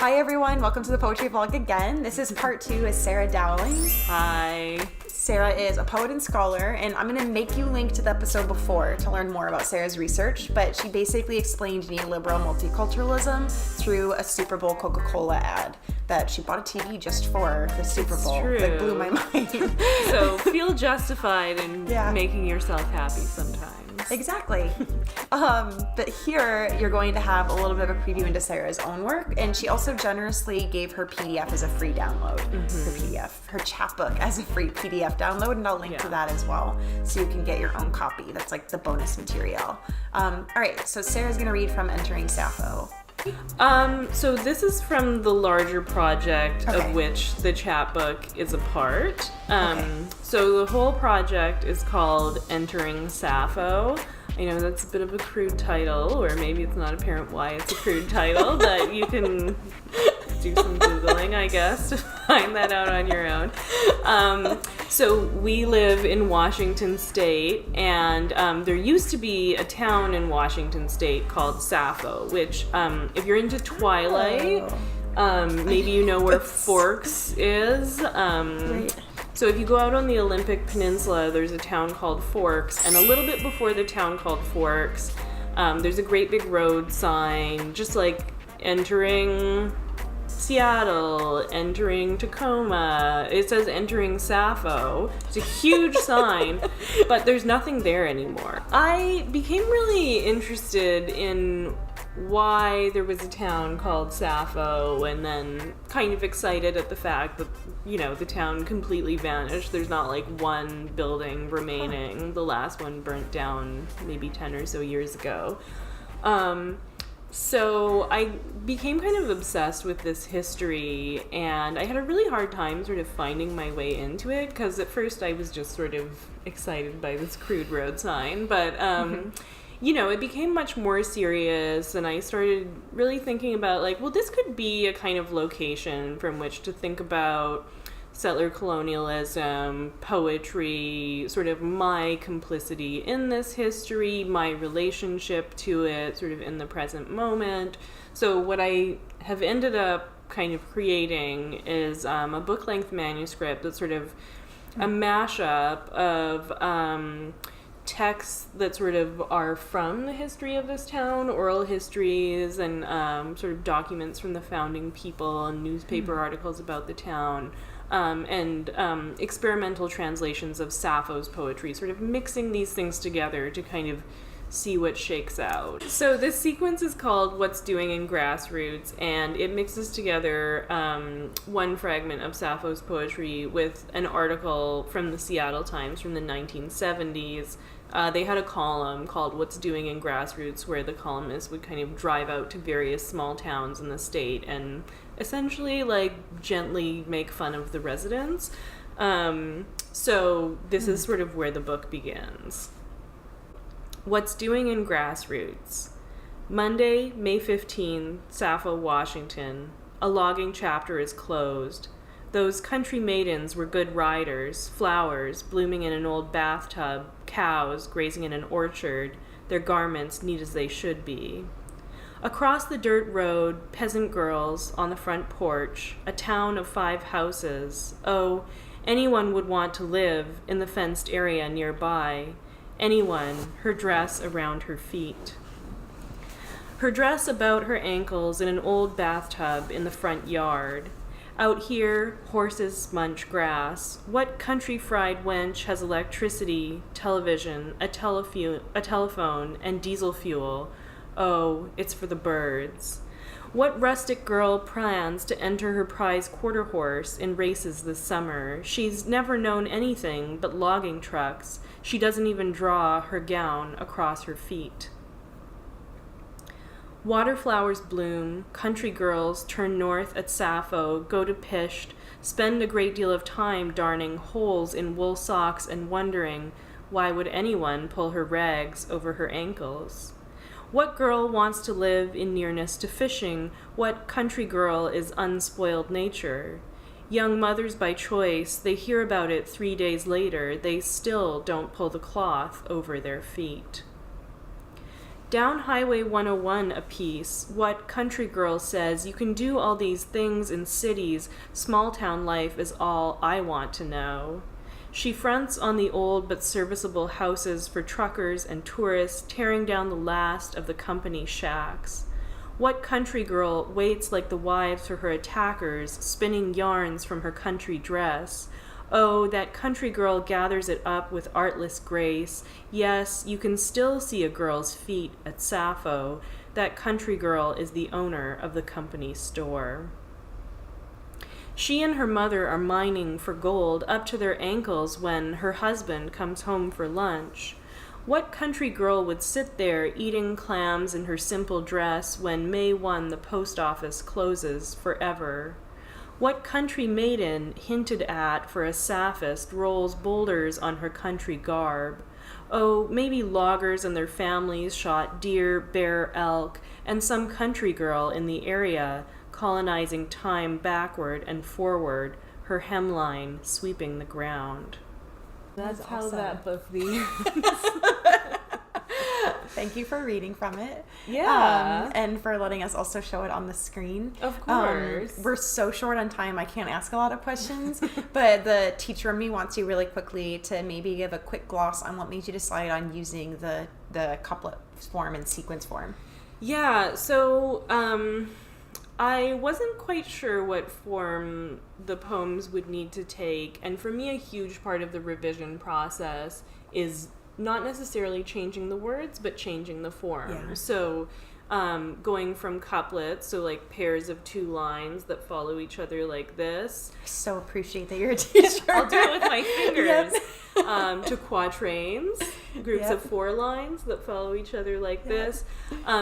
Hi everyone, welcome to the poetry vlog again. This is part 2 with Sarah Dowling. Hi. Sarah is a poet and scholar, and I'm going to make you link to the episode before to learn more about Sarah's research, but she basically explained neoliberal multiculturalism through a Super Bowl Coca-Cola ad that she bought a TV just for the Super Bowl. True. That blew my mind. So feel justified in making yourself happy sometimes. Exactly. But here you're going to have a little bit of a preview into Sarah's own work, and she also generously gave her PDF as a free download. Her chapbook as a free PDF download, and I'll link to that as well, so you can get your own copy. That's like the bonus material. All right, so Sarah's going to read from Entering Sappho. So this is from the larger project of which the chapbook is a part. So the whole project is called Entering Sappho. I know that's a bit of a crude title, or maybe it's not apparent why it's a crude title, but you can do some Googling, I guess, to find that out on your own. So we live in Washington State, and there used to be a town in Washington State called Sappho, which, if you're into Twilight, maybe you know where Forks is. Right. So if you go out on the Olympic Peninsula, there's a town called Forks, and a little bit before the town called Forks, there's a great big road sign, just like entering Seattle, entering Tacoma. It says entering Sappho. It's a huge sign, but there's nothing there anymore. I became really interested in why there was a town called Sappho, and then kind of excited at the fact that, you know, the town completely vanished. There's not like one building remaining. The last one burnt down maybe 10 or so years ago. So I became kind of obsessed with this history, and I had a really hard time sort of finding my way into it, because at first I was just sort of excited by this crude road sign, but you know, it became much more serious, and I started really thinking about, like, well, this could be a kind of location from which to think about settler colonialism, poetry, sort of my complicity in this history, my relationship to it, sort of in the present moment. So what I have ended up kind of creating is a book-length manuscript that's sort of a mashup of texts that sort of are from the history of this town, oral histories, and sort of documents from the founding people and newspaper articles about the town, and experimental translations of Sappho's poetry, sort of mixing these things together to kind of see what shakes out. So this sequence is called What's Doing in Grassroots, and it mixes together one fragment of Sappho's poetry with an article from the Seattle Times from the 1970s. They had a column called What's Doing in Grassroots, where the columnist would kind of drive out to various small towns in the state and essentially, like, gently make fun of the residents. So this is sort of where the book begins. What's Doing in Grassroots. Monday, May 15, Sappho, Washington. A logging chapter is closed. Those country maidens were good riders, flowers blooming in an old bathtub, cows grazing in an orchard, their garments neat as they should be. Across the dirt road, peasant girls on the front porch, a town of 5 houses. Oh, anyone would want to live in the fenced area nearby. Anyone, her dress around her feet. Her dress about her ankles in an old bathtub in the front yard. Out here, horses munch grass. What country-fried wench has electricity, television, a telephone, and diesel fuel? Oh, it's for the birds. What rustic girl plans to enter her prize quarter horse in races this summer? She's never known anything but logging trucks. She doesn't even draw her gown across her feet. Waterflowers bloom, country girls turn north at Sappho, go to Pisht, spend a great deal of time darning holes in wool socks and wondering, why would anyone pull her rags over her ankles? What girl wants to live in nearness to fishing? What country girl is unspoiled nature? Young mothers by choice, they hear about it 3 days later, they still don't pull the cloth over their feet. Down Highway 101 a piece, what country girl says you can do all these things in cities, small town life is all I want to know. She fronts on the old but serviceable houses for truckers and tourists, tearing down the last of the company shacks. What country girl waits like the wives for her attackers, spinning yarns from her country dress? Oh, that country girl gathers it up with artless grace. Yes, you can still see a girl's feet at Sappho. That country girl is the owner of the company store. She and her mother are mining for gold up to their ankles when her husband comes home for lunch. What country girl would sit there eating clams in her simple dress when May 1 the post office closes forever? What country maiden, hinted at for a sapphist, rolls boulders on her country garb? Oh, maybe loggers and their families shot deer, bear, elk, and some country girl in the area, colonizing time backward and forward, her hemline sweeping the ground. That's how awesome. that book begins. Thank you for reading from it. Yeah. And for letting us also show it on the screen. Of course. We're so short on time, I can't ask a lot of questions, but the teacher in me wants you really quickly to maybe give a quick gloss on what made you decide on using the couplet form and sequence form. Yeah, so I wasn't quite sure what form the poems would need to take, and for me a huge part of the revision process is not necessarily changing the words, but changing the form. Yeah. So going from couplets, so like pairs of 2 lines that follow each other like this. I so appreciate that you're a teacher. I'll do it with my fingers. Yep. To quatrains, groups Yep. of 4 lines that follow each other like this,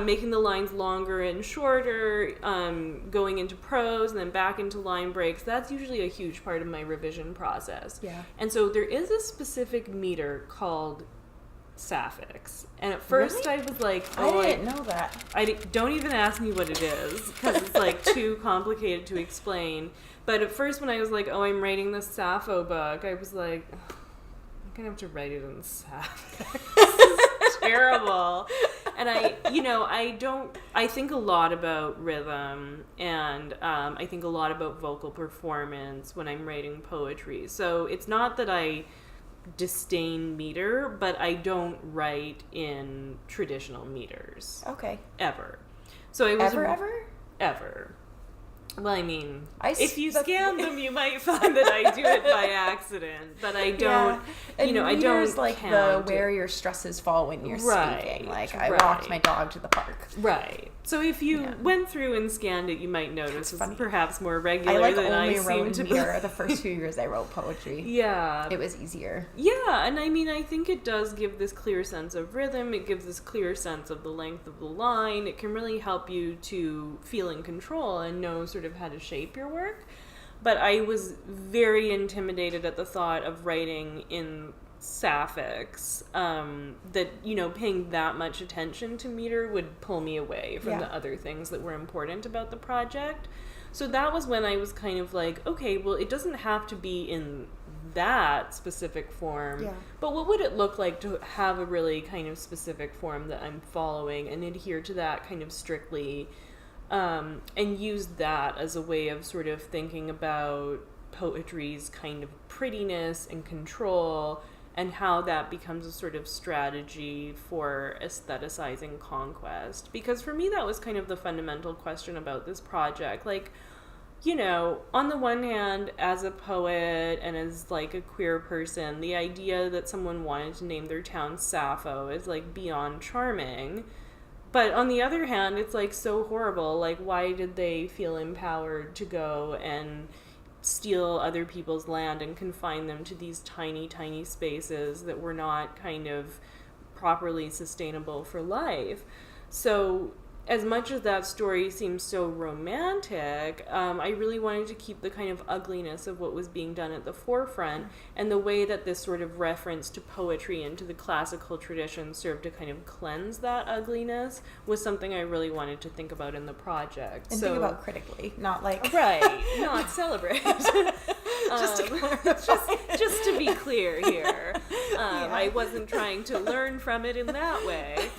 making the lines longer and shorter, going into prose and then back into line breaks. That's usually a huge part of my revision process. Yeah. And so there is a specific meter called sapphics, and at first Really? I was like, I didn't know that. don't even ask me what it is, because it's like too complicated to explain. But at first when I was like, oh, I'm writing this Sappho book, I was like, I'm gonna have to write it in sapphics. This is terrible. And I think a lot about rhythm, and I think a lot about vocal performance when I'm writing poetry. So it's not that I disdain meter, but I don't write in traditional meters. Okay. Ever. So it was Ever? Well, I mean, I if you s- scan them, you might find that I do it by accident, but I don't, And I don't meters, like count where your stresses fall when you're Right, speaking. Like I right. walked my dog to the park. Right. So if you went through and scanned it, you might notice it's funny. perhaps more I regular like than only I wrote seem in to be. meter the first few years I wrote poetry. Yeah. It was easier. Yeah, and I mean, I think it does give this clear sense of rhythm. It gives this clear sense of the length of the line. It can really help you to feel in control and know sort of how to shape your work. But I was very intimidated at the thought of writing in sapphics, that, paying that much attention to meter would pull me away from the other things that were important about the project. So that was when I was kind of like, okay, well, it doesn't have to be in that specific form, but what would it look like to have a really kind of specific form that I'm following and adhere to that kind of strictly, and use that as a way of sort of thinking about poetry's kind of prettiness and control, and how that becomes a sort of strategy for aestheticizing conquest. Because for me, that was kind of the fundamental question about this project. Like, on the one hand, as a poet and as like a queer person, the idea that someone wanted to name their town Sappho is like beyond charming. But on the other hand, it's like so horrible. Like, why did they feel empowered to go and steal other people's land and confine them to these tiny, tiny spaces that were not kind of properly sustainable for life? So as much as that story seems so romantic, I really wanted to keep the kind of ugliness of what was being done at the forefront, and the way that this sort of reference to poetry and to the classical tradition served to kind of cleanse that ugliness was something I really wanted to think about in the project. And think about critically, not like... Right, not celebrate. Just to clarify. Just to be clear here. I wasn't trying to learn from it in that way.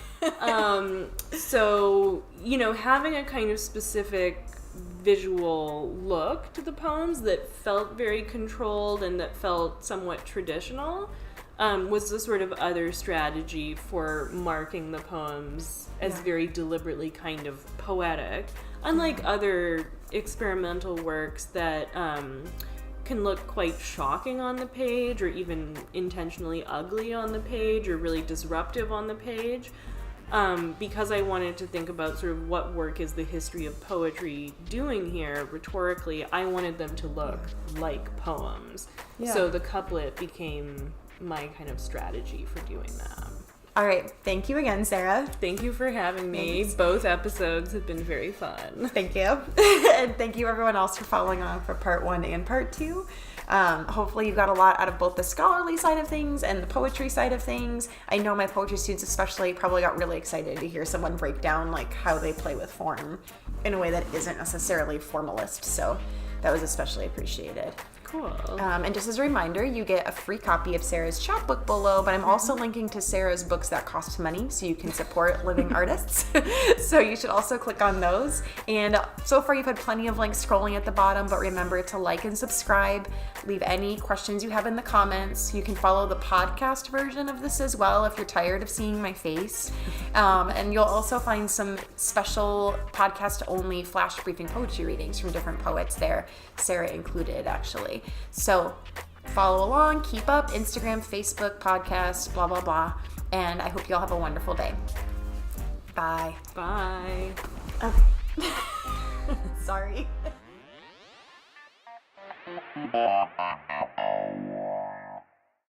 So, having a kind of specific visual look to the poems that felt very controlled and that felt somewhat traditional was the sort of other strategy for marking the poems as very deliberately kind of poetic. Unlike other experimental works that can look quite shocking on the page, or even intentionally ugly on the page, or really disruptive on the page, because I wanted to think about sort of what work is the history of poetry doing here rhetorically. I wanted them to look like poems. Yeah. So the couplet became my kind of strategy for doing that. All right. Thank you again, Sarah. Thank you for having me. Thanks. Both episodes have been very fun. Thank you. And thank you everyone else for following on for part 1 and part 2. Hopefully you got a lot out of both the scholarly side of things and the poetry side of things. I know my poetry students especially probably got really excited to hear someone break down like how they play with form in a way that isn't necessarily formalist. So that was especially appreciated. Cool. And just as a reminder, you get a free copy of Sarah's chapbook below, but I'm also linking to Sarah's books that cost money so you can support living artists. So you should also click on those. And so far you've had plenty of links scrolling at the bottom, but remember to like and subscribe. Leave any questions you have in the comments. You can follow the podcast version of this as well if you're tired of seeing my face. And you'll also find some special podcast-only flash briefing poetry readings from different poets there, Sarah included, actually. So follow along, keep up, Instagram, Facebook, podcast, blah, blah, blah. And I hope you all have a wonderful day. Bye. Bye. Okay. Sorry.